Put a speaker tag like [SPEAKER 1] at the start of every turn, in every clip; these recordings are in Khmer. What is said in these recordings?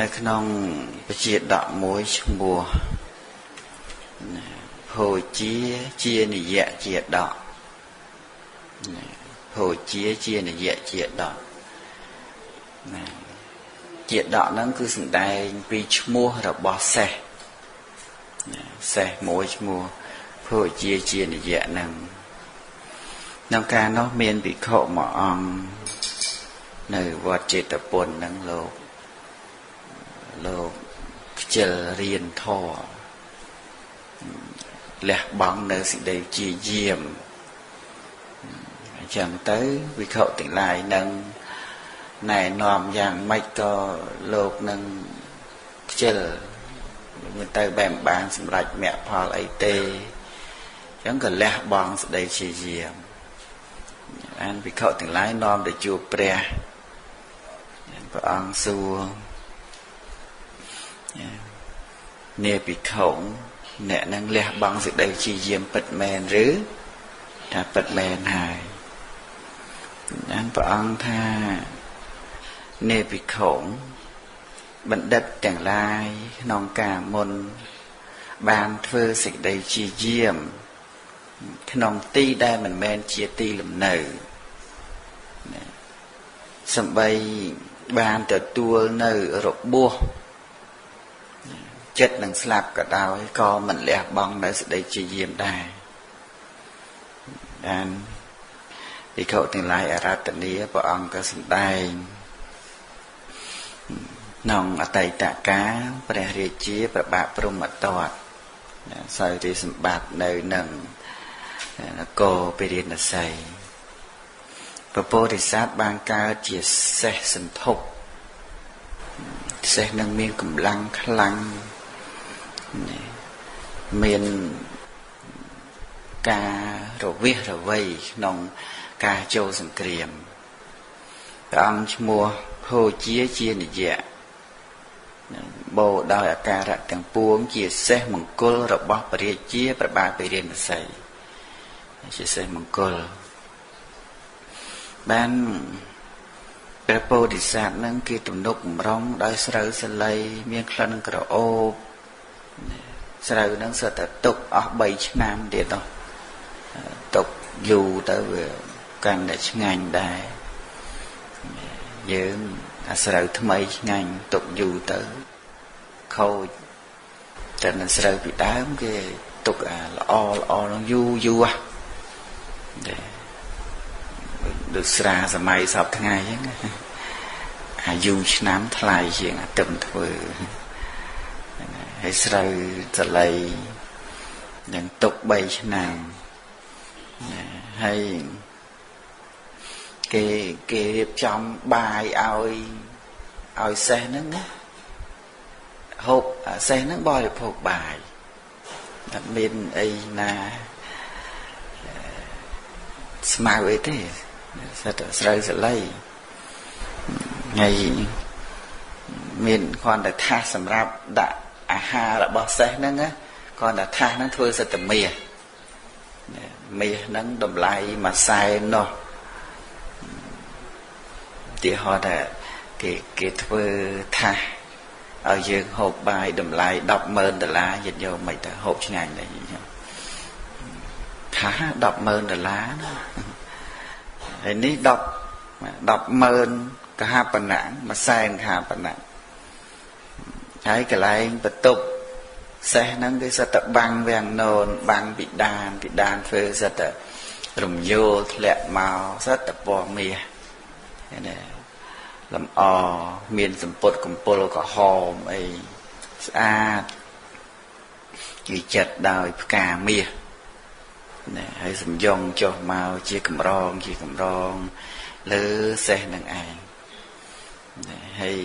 [SPEAKER 1] នៅក្នុងបជាដកមួយឈ្មោះភោជានិយៈជាដកភោជានិយៈជាដកជាដកហ្នឹងគឺសំដែងពីឈ្មោះរបស់សេះមួយឈ្មោះភោជានិយៈហ្នឹងក្នុងការនោះមានភិក្ខុមួយអង្គនៅវត្តចេតពុនហ្នឹងលោកខ្ជិលរៀនធម៌លះបង់នៅសេចក្តីជាយាមអញ្ចឹងទៅវិខទាំងឡាយនឹងណែនាំយ៉ាងម៉េចក៏លោកនឹងខ្ជិលមិនទៅបែបបានសម្រេចមគ្គផលអីទេអញ្ចឹងក៏លះបង់សេចក្តីជាយាមអានវិខទាំងឡាយនាំទៅជួបព្រះអង្គសួរនេភិក្ខុអ្នកនឹងលះបង់សេចក្តីជាយាមពិតមែនឬថាពិតមែនហើយព្រះអង្គថានេភិក្ខុបណ្ឌិតទាំងឡាយក្នុងការមុនបានធ្វើសេចក្តីជាយាមក្នុងទីដែលមិនមែនជាទីលំនៅសម្បីបានទទួលនៅរបួសចិត្តនឹងស្លាប់ក៏ដោយក៏មិនលះបង់នៅសេចក្តីជាយាមដែរបានភិក្ខុទាំងឡាយអារាធនាព្រះអង្គក៏សម្ដែងក្នុងអតីតកាលព្រះរាជាប្របាទព្រហ្មទត្តសោយរាជសម្បត្តិនៅនឹងនគរពារាណសីព្រះពោធិសត្វបានកើតជាសេះសន្ធប់សេះនឹងមានកម្លាំងខ្លាំងមានការរវិះរវៃក្នុងការចូលសង្គ្រាមព្រះអង្គឈ្មោះភោជានិយៈបូរដោយអាការៈទាំងពួងជាសេះមង្គលរបស់ព្រះរាជាព្រះបាទពារាណសីជាសេះមង្គលបានព្រះពោធិសត្វនឹងគេទំនុកបំរុងដោយស្រូវសលៃមានក្លិនក្រអូបស្រូវនឹងសិតតែទុកអស់3ឆ្នាំទៀតនោះទុកយូរទៅវាកាន់តែឆ្ងាញ់ដែរយើងអាស្រូវថ្មីឆ្ងាញ់ទុកយូរទៅខូចតែនឹងស្រូវពីដើមគេទុកអាល្អនឹងយូរដូចស្រាសម័យសពថ្ងៃអញ្ចឹងអាយុឆ្នាំថ្លៃជាងអាទឹមធ្វើហើយស្រូវសលៃនឹងទុក3ឆ្នាំហើយគេរៀបចំបាយឲ្យសេះហ្នឹងហូបសេះហ្នឹងបរិភោគបាយអត់មានអីណាស្មៅអីទេសិតស្រូវសលៃហើយមានគ្រាន់តែថាសសម្រាប់ដាក់អាហាររបស់សេះហ្នឹងគ្រាន់តែថាហ្នឹងធ្វើសិតតែមាសហ្នឹងតម្លៃមួយសែននោះទីហោថាគេធ្វើថាឲ្យយើងហូបបាយតម្លៃ$10,000យិតយកមិនទៅហូបឆ្ងាញ់ដែរថា$10,000ណាហើយនេះ10,000កហបណៈមួយសែនកហបណៈហើយកន្លែងបន្ទប់សេះហ្នឹងគេសិតតែបាំងវាំងនោនបាំងពីដានធ្វើសិតតែរំយោលធ្លាក់មកសិតតែពណ៌មាសនេះលំអមានសម្ពុតកំពុលក្រហមអីស្អាតជាចិត្តដោយផ្កាមាសហើយសំយងចុះមកជាកម្រងលើសេះនឹងឯងហើយ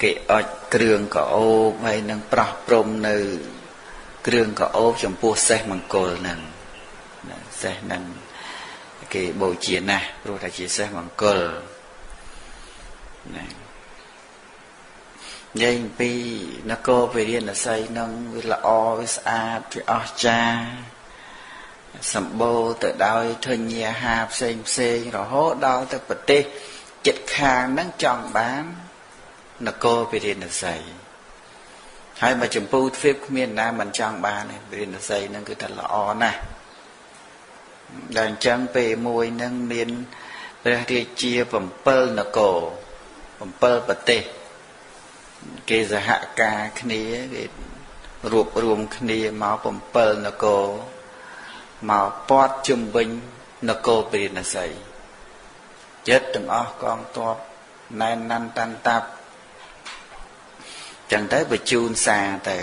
[SPEAKER 1] គេអុចគ្រឿងកអូបហើយនឹងប្រោះព្រំនៅគ្រឿងកអូបចំពោះសេះមង្គលហ្នឹងសេះហ្នឹងគេបូជាណាស់ព្រោះតែជាសេះមង្គលនិយាយពីនគរពារាណសីនឹងវាល្អវាស្អាតវាអស្ចារ្យសម្បូរទៅដោយធញ្ញាហារផ្សេងរហូតដល់ទៅប្រទេសជិតខាងហ្នឹងចង់បាន នគរពារាណសីហើយមកចម្ពោះទ្វីបគ្មានណាមិនចង់បានទេពារាណសីហ្នឹងគឺថាល្អណាស់ដែលអញ្ចឹងពេលមួយហ្នឹងមានព្រះរាជា7នគរ7ប្រទេសគេសហការគ្នាគេរួបរวมគ្នាមក7នគរមកព័ទ្ធជុំវិញនគរពារាណសីចិត្តទាំងអស់កងទ័ពណែនណាន់តាន់តាប់ចឹងទៅបញ្ជូនសារទៅ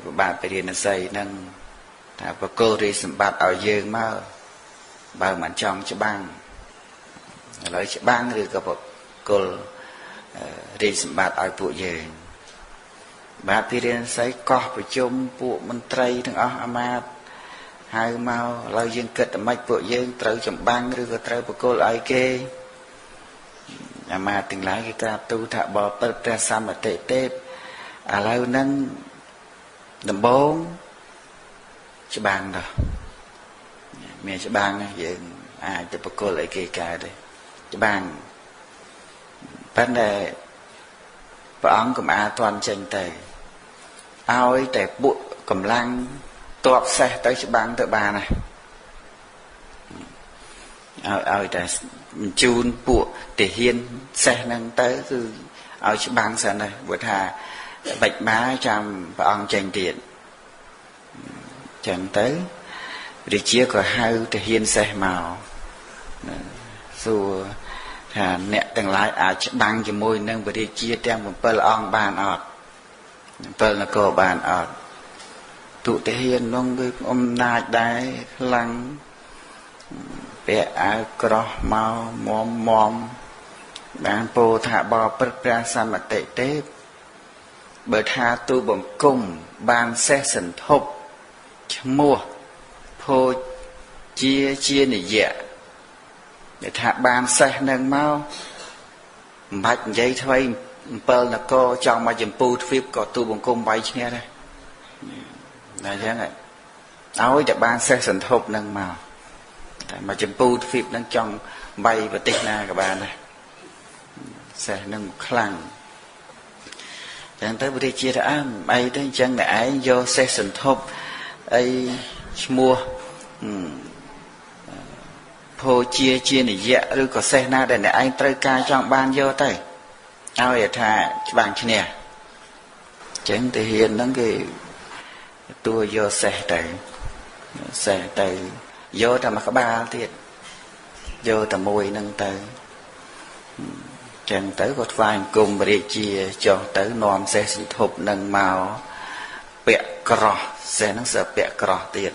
[SPEAKER 1] ប្របាទពារាណសីហ្នឹងថាបកគលរាជសម្បត្តិឲ្យយើងមកបើមិនចង់ច្បាំងឥឡូវច្បាំងឬក៏បកគលរាជសម្បត្តិឲ្យពួកយើងបាទពារាណសីកោះប្រជុំពួកមន្ត្រីទាំងអស់អាមាត្យហៅមកឥឡូវយើងគិតតែម៉េចពួកយើងត្រូវចម្បាំងឬក៏ត្រូវបកគលឲ្យគេអាមាត្យទាំងឡាយគេក្រាបទូលថាបបិទ្ធព្រះសម្បតិទេពឥឡូវហ្នឹងដំបងច្បាំងទៅមានច្បាំងយើងអាចទៅបកគលឲ្យគេកើតទេច្បាំងប៉ុន្តែព្រះអង្គកំអាតន់ចេញទៅឲ្យតែពួកកម្លាំងតបសេះទៅច្បាំងទៅបានណាឲ្យតែបញ្ជូនពួកទាហានសេះហ្នឹងទៅគឺឲ្យច្បាំងសិនទៅព្រោះថាបិចមាចាំព្រះអង្គចេញទៀតចឹងទៅរាជាក៏ហៅទាហានសេះមកសួរថាអ្នកទាំងឡាយអាចច្បាំងជាមួយនឹងព្រះរាជាទាំង7អង្គបានអត់7នគរបានអត់ទុទាហាននោះគឺអំណាចដែរខ្លាំងពាក់អាវក្រោះមកមមបានពោលថាបបិទ្ធព្រះសម្បតិទេពបើថាទូបង្គំបានសេះសន្ធប់ឈ្មោះភោជានិយៈដែលថាបានសេះនឹងមកមិនបាច់និយាយថ្មី7នគរចង់មកចម្ពោះទ្វីបក៏ទូបង្គំវាយឈ្នះដែរតែអញ្ចឹងឲ្យតែបានសេះសន្ធប់នឹងមកតែមកចម្ពោះទ្វីបនឹងចង់វាយប្រទេសណាក៏បានដែរសេះនឹងខ្លាំងចឹងទៅព្រះរាជាថាអីទៅអញ្ចឹងតែឯងយកសេះសន្ធប់អីឈ្មោះភោជានិយៈឬក៏សេះណាដែលអ្នកឯងត្រូវការចង់បានយកទៅឲ្យថាច្បាំងឈ្នះចឹងទាហានហ្នឹងគេតួយកសេះទៅយកតែមួយក្បាលទៀតយកតែមួយហ្នឹងទៅចឹងទៅក៏ថ្វាយអង្គមព្រះរាជាចុះទៅនាំសេះសន្ធប់នឹងមកពាក់ក្រោះសេះហ្នឹងសើពាក់ក្រោះទៀត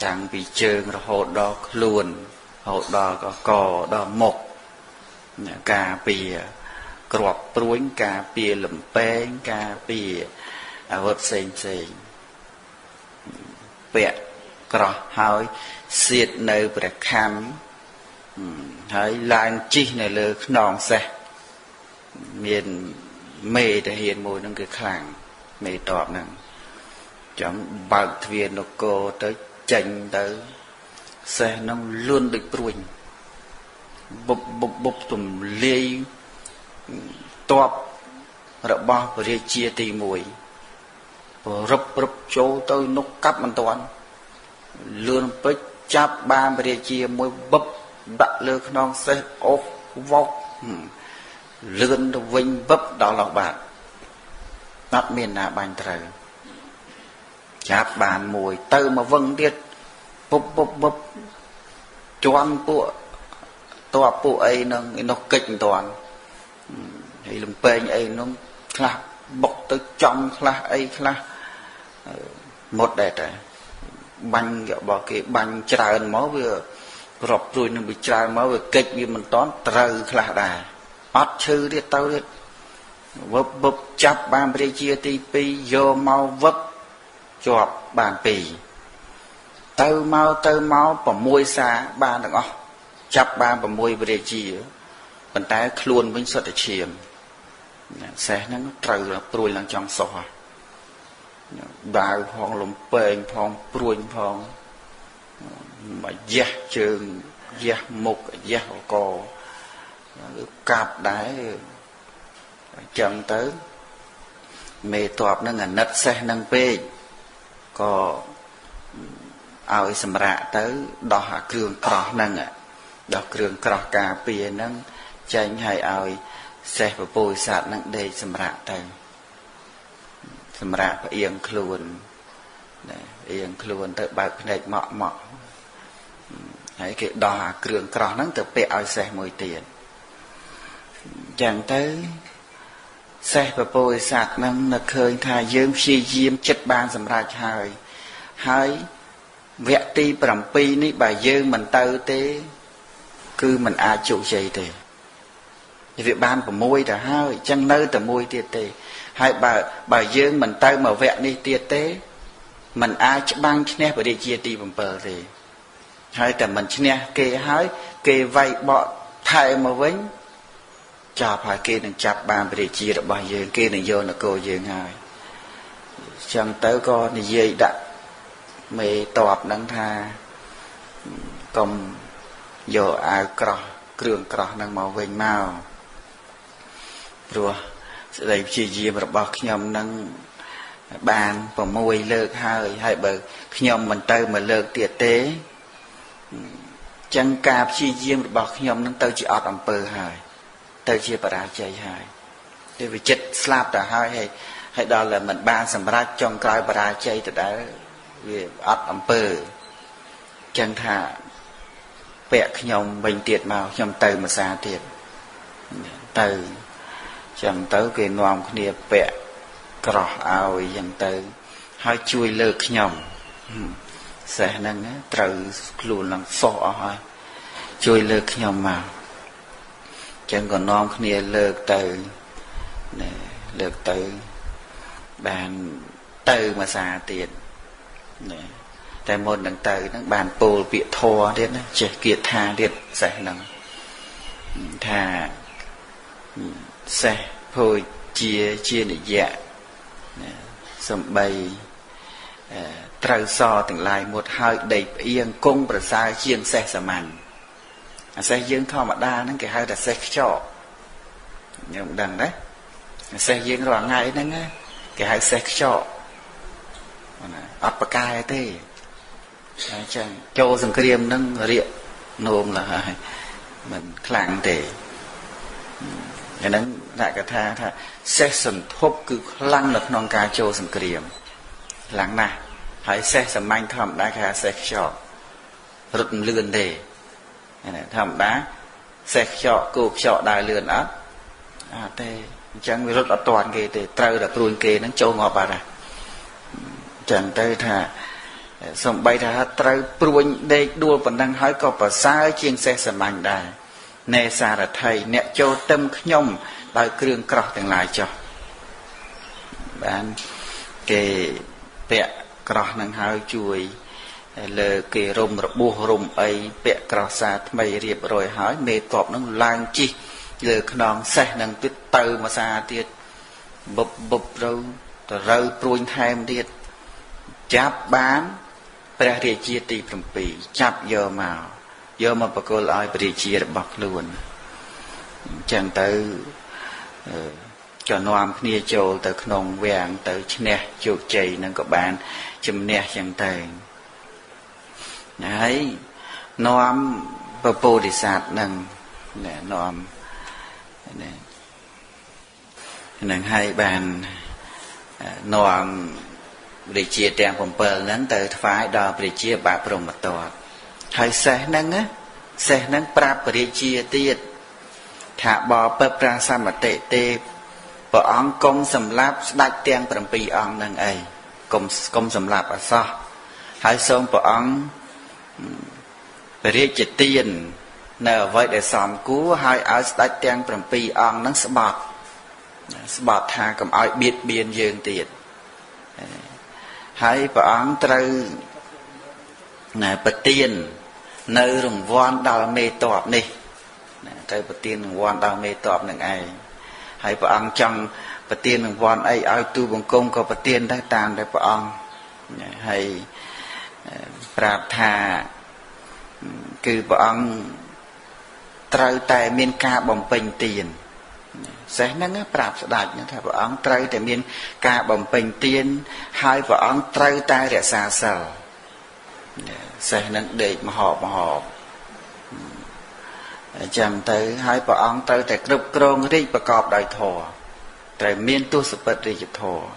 [SPEAKER 1] តាំងពីជើងរហូតដល់ខ្លួនរហូតដល់កដល់មុខការពារក្របព្រួញការពារលំពេងការពារអាវុធផ្សេងពាក់ក្រោះហើយសៀតនៅព្រះខ័នហើយឡើងជិះនៅលើខ្នងសេះមានមេទាហានមួយហ្នឹងគឺខ្លាំងមេតបហ្នឹងចាំបើកទ្វារនគរទៅចេញទៅសេះហ្នឹងលឿនដូចព្រួញបុបទំលាយតបរបស់ព្រះរាជាទី1រឹបចូលទៅនុកកាប់មិនទាន់លឿនពេកចាប់បានព្រះរាជាមួយបឹបដាក់លើខ្នងសេះអូសវោកលឿនទៅវិញបឹបដល់ឡោះបាទអត់មានណាបាញ់ត្រូវចាប់បានមួយទៅមកវឹងទៀតបុបជន់ពួកតបពួកអីនឹងនោះកិច្ចមិនទាន់ហើយលំពេងអីនោះខ្លះបុកទៅចំខ្លះអីខ្លះមុតដែរតែបាញ់របស់គេបាញ់ច្រើនមកវាក្របព្រួយនឹងវាច្រើនមកវាកិច្ចវាមិនតាន់ត្រូវខ្លះដែរអត់ឈឺទៀតទៅទៀតវឹបចាប់បានព្រះរាជាទី2យកមកវឹបជាប់បាន2ទៅមក6សាបានទាំងអស់ចាប់បាន6ព្រះរាជាប៉ុន្តែខ្លួនវិញសុទ្ធតែឈាមសេះហ្នឹងត្រូវព្រួយឡើងចង់សោះដាវផងលំពេងផងព្រួយផងមកយះជើងយះមុខយះកកាប់ដែរ ចឹងទៅមេតបនឹងអាណិតសេះនឹងពេកក៏ឲ្យសម្រាកទៅដោះអាគ្រឿងក្រោះហ្នឹងដោះគ្រឿងក្រោះការពារហ្នឹងចេញឲ្យឲ្យសេះពពុយសត្វហ្នឹងដេកសម្រាកទៅសម្រាកផ្អៀងខ្លួនផ្អៀងខ្លួនទៅបើកភ្នែកម៉ក់ម៉ក់ហើយគេដោះអាគ្រឿងក្រោះហ្នឹងទៅពាក់ឲ្យសេះមួយទៀតចឹងទៅសេះពពុយសត្វហ្នឹងនឹកឃើញថាយើងព្យាយាមចិត្តបានសម្រេចហើយវគ្គទី7នេះបើយើងមិនទៅទេគឺមិនអាចជោគជ័យទេវាបាន6ទៅហើយចឹងនៅតែមួយទៀតទេហើយបើយើងមិនទៅមកវគ្គនេះទៀតទេមិនអាចច្បាំងឈ្នះបរិជាទី7ទេហើយតែមិនឈ្នះគេហើយគេវាយបកថែមកវិញចាប់ហើយគេនឹងចាប់បានបរិជារបស់យើងគេនឹងយកនគរយើងហើយចឹងទៅក៏និយាយដាក់មេតបនឹងថាកុំយកអាវក្រោះគ្រឿងក្រោះនឹងមកវិញមកព្រោះសេចក្តីព្យាយាមរបស់ខ្ញុំនឹងបាន6លើកហើយបើខ្ញុំមិនទៅមួយលើកទៀតទេចឹងការព្យាយាមរបស់ខ្ញុំនឹងទៅជាអត់អំពើហើយទៅជាបរាជ័យហើយទេវិចិត្រស្លាប់ទៅហើយដល់តែមិនបានសម្រេចចុងក្រោយបរាជ័យទៅដែរវាអត់អំពើចឹងថាពាក់ខ្ញុំវិញទៀតមកខ្ញុំទៅមួយសារទៀតទៅចឹងទៅគេនាំគ្នាពាក់ក្រោះឲ្យចឹងទៅហើយជួយលើកខ្ញុំសេះហ្នឹងត្រូវខ្លួនឡើងសោះអស់ហើយជួយលើកខ្ញុំមកចឹងក៏នាំគ្នាលើកទៅលើកទៅបានទៅមួយសារទៀតតែមុននឹងទៅហ្នឹងបានពោលពាក្យធម៌ទៀតណាចេះគាថាទៀតសេះហ្នឹងថាសេះភោជានិយៈសំបីត្រូវសទាំងឡាយមុតហើយដីផ្អៀងគង់ប្រសើរជាងសេះសាមញ្ញអាសេះយើងធម្មតាហ្នឹងគេហៅថាសេះខ្ចក់ខ្ញុំដឹងដែរអាសេះយើងរាល់ថ្ងៃហ្នឹងគេហៅសេះខ្ចក់អត់ប្រកែទេអញ្ចឹងចូលសង្គ្រាមនឹងរៀកនោមទៅហើយមិនខ្លាំងទេអាហ្នឹងអ្នកកថាថាសេះសន្ធប់គឺខ្លាំងនៅក្នុងការចូលសង្គ្រាមខ្លាំងណាស់ហើយសេះសាមញ្ញធម្មតាគេហៅសេះខ្ចក់រត់មិនលឿនទេធម្មតាសេះខ្ចក់គោខ្ចក់ដើរលឿនអត់ទេអញ្ចឹងវារត់អត់ទាន់គេទេត្រូវតែព្រួយគេហ្នឹងចូលងាប់បាត់ហើយចឹងទៅថាសំបីថាត្រូវព្រួញដេកដួលប៉ុណ្ណឹងហើយក៏ប្រសើរជាងសេះសាមញ្ញដែរណែសារថីអ្នកចូលទឹមខ្ញុំដោយគ្រឿងក្រោះទាំងឡាយចុះបានគេពាក់ក្រោះនឹងហើយជួយលើគេរុំរបួសរុំអីពាក់ក្រោះសាថ្មីរៀបរយហើយមេតបនឹងឡើងជិះលើខ្នងសេះនឹងទៀតទៅមួយសាទៀតបុបទៅព្រួញថែមទៀតចាប់បានព្រះរាជាទី7ចាប់យកមកបកគលឲ្យព្រះរាជារបស់ខ្លួនអញ្ចឹងទៅក៏នាំគ្នាចូលទៅក្នុងវាំងទៅឈ្នះជោគជ័យនឹងក៏បានជំនះចឹងទៅហើយនាំពពោធិសត្វនឹងនាំនឹងឲ្យបាននាំព្រះជាទាំង7ហ្នឹងទៅថ្វាយដល់ព្រះជាបាព្រហ្មទត្តហើយសេះហ្នឹងប្រាប់ព្រះជាទៀតថាបបិប្រាសមតិទេព្រះអង្គកុំសម្លាប់ស្ដេចទាំង7អង្គហ្នឹងអីកុំសម្លាប់អសោះហើយសូមព្រះអង្គព្រះរាជទាននៅអ្វីដែលសមគួរហើយឲ្យស្ដេចទាំង7អង្គហ្នឹងស្បត់ថាកុំឲ្យបៀតបៀនយើងទៀតហើយព្រះអង្គត្រូវប្រទាននៅរង្វាន់ដល់មេតបនេះត្រូវប្រទានរង្វាន់ដល់មេតបនឹងឯងហើយព្រះអង្គចង់ប្រទានរង្វាន់អីឲ្យទូបង្គំក៏ប្រទានដែរតាមតែព្រះអង្គហើយប្រាប់ថាគឺព្រះអង្គត្រូវតែមានការបំពេញទាន សេះហ្នឹងប្រាប់ស្ដេចថាព្រះអង្គត្រូវតែមានការបំពេញទានហើយព្រះអង្គត្រូវតែរក្សាសិលសេះហ្នឹងដេកមហោបអញ្ចឹងទៅហើយព្រះអង្គត្រូវតែគ្រប់គ្រងរាជប្រកបដោយធម៌ត្រូវមានទស្សពិតរាជធម៌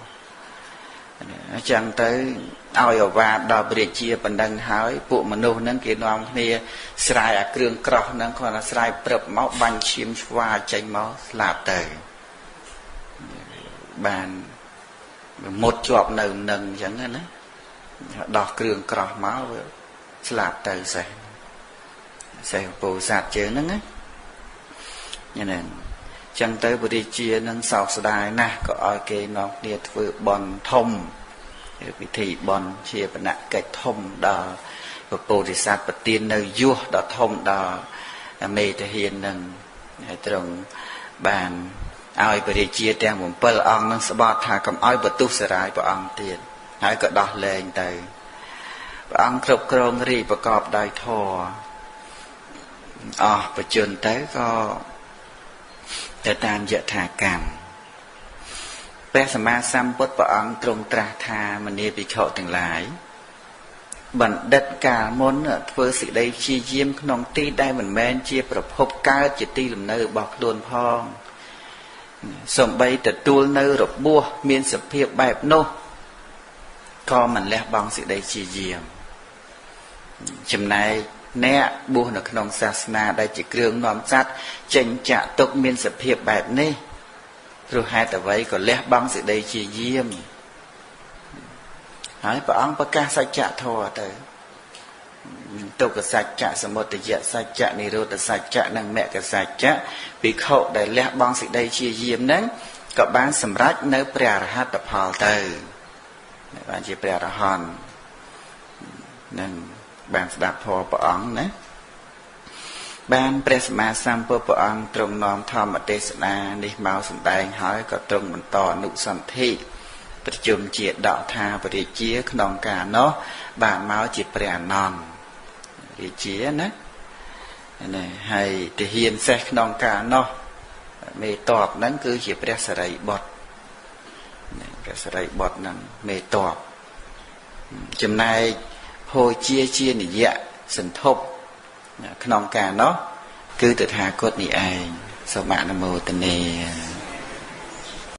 [SPEAKER 1] អញ្ចឹងទៅឲ្យអវាទដល់ព្រះរាជាបណ្ដឹងហើយពួកមនុស្សហ្នឹងគេនាំគ្នាស្រែអាគ្រឿងក្រោះហ្នឹងគាត់ថាស្រែព្រឹបមកបាញ់ឈាមឆ្វាចេញមកស្លាប់ទៅបានមុតជាប់នៅនឹងអញ្ចឹងណាដោះគ្រឿងក្រោះមកវាស្លាប់ទៅសេះពោធិសត្វជើងហ្នឹងណាហ្នឹងចឹងទៅព្រះរាជានឹងសោកស្ដាយណាស់ក៏ឲ្យគេនាំគ្នាធ្វើបន់ធំពិធីបន់ជាបណកិច្ចធំដល់ព្រះពោធិសត្វប្រទាននៅយុះដ៏ធំដល់មេទាហាននឹងហើយត្រង់បានឲ្យព្រះរាជាទាំង7អង្គនឹងស្បត់ថាកុំឲ្យបន្ទុះសារាយព្រះអង្គទៀតហើយក៏ដោះលែងទៅព្រះអង្គគ្រប់គ្រងរាជប្រកបដោយធម៌អស់បច្ចុប្បន្នទៅក៏ទៅតាមយថាកម្មព្រះសម្មាសម្ពុទ្ធព្រះអង្គទ្រង់ត្រាស់ថាមនាភិក្ខុទាំងឡាយបណ្ឌិតកាលមុនធ្វើសេចក្តីព្យាយាមក្នុងទីដែលមិនមែនជាប្រភពកើតជាទីលំនៅរបស់ខ្លួនផងសំបីទទួលនៅរបួសមានសភាពបែបនោះក៏មិនលះបង់សេចក្តីព្យាយាមចំណែកអ្នកបួសនៅក្នុងសាសនាដែលជាគ្រឿងនាំសត្វចេញចាក់ទុកមានសភាពបែបនេះព្រោះហេតុអ្វីក៏លះបង់សេចក្តីព្យាយាមហើយព្រះអង្គប្រកាសសច្ចធម៌ទៅទុក្ខសច្ចៈសមុទយសច្ចៈនិរោធសច្ចៈនិងមគ្គសច្ចៈភិក្ខុដែលលះបង់សេចក្តីព្យាយាមហ្នឹងក៏បានសម្រេចនៅព្រះអរហត្តផលទៅបានជាព្រះអរហន្តនឹងបានស្ដាប់ធម៌ព្រះអង្គណាបានព្រះសម្មាសម្ពុទ្ធព្រះអង្គទ្រង់នាំធម្មទេសនានេះមកសម្ដែងហើយក៏ទ្រង់បន្តអនុសន្ធិប្រជុំជាដកថាព្រះរាជាក្នុងការនោះបានមកជាព្រះអនន្តរាជាណាហើយទាហានសេះក្នុងការនោះមេតបហ្នឹងគឺជាព្រះសារីបុត្រព្រះសារីបុត្រហ្នឹងមេតបចំណែកហូជានិយៈសន្ធប់ក្នុងការនោះគឺតថាគតនេះឯងសូមអនុមោទនា